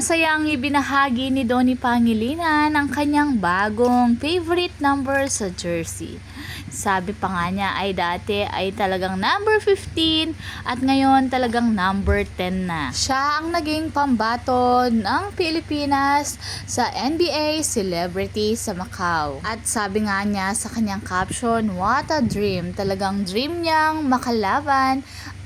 Masayang ibinahagi ni Donnie Pangilinan ang kanyang bagong favorite number sa jersey. Sabi pa nga niya ay dati ay talagang number 15 at ngayon talagang number 10 na. Siya ang naging pambato ng Pilipinas sa NBA Celebrity sa Macau. At sabi nga niya sa kanyang caption, what a dream. Talagang dream niyang makalaban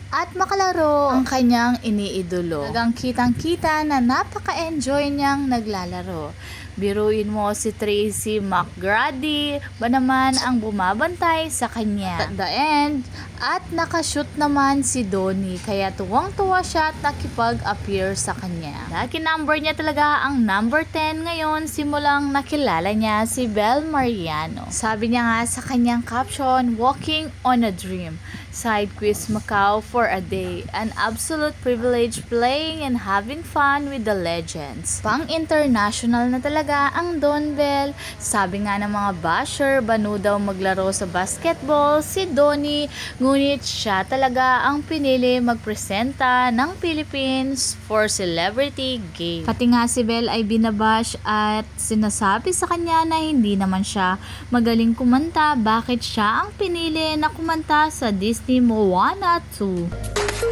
at makalaro ang kanyang iniidolo. Talagang kitang-kita na napaka-enjoy niyang naglalaro. Biruin mo si Tracy McGrady ba naman ang bumabantay sa kanya. At the end, at nakashoot naman si Donnie kaya tuwang-tuwa siya at nakipag-appear sa kanya. Dahil number niya talaga ang number 10 ngayon simulang nakilala niya si Bel Mariano. Sabi niya nga sa kanyang caption, walking on a dream. Side quiz Macau for a day. An absolute privilege playing and having fun with the legends. Pang-international na talaga ang Don Bell. Sabi nga ng mga basher, banu daw maglaro sa basketball si Donnie. Ngunit siya talaga ang pinili magpresenta ng Philippines for celebrity game. Pati nga si Bell ay binabash at sinasabi sa kanya na hindi naman siya magaling kumanta. Bakit siya ang pinili na kumanta sa Disney Moana 2?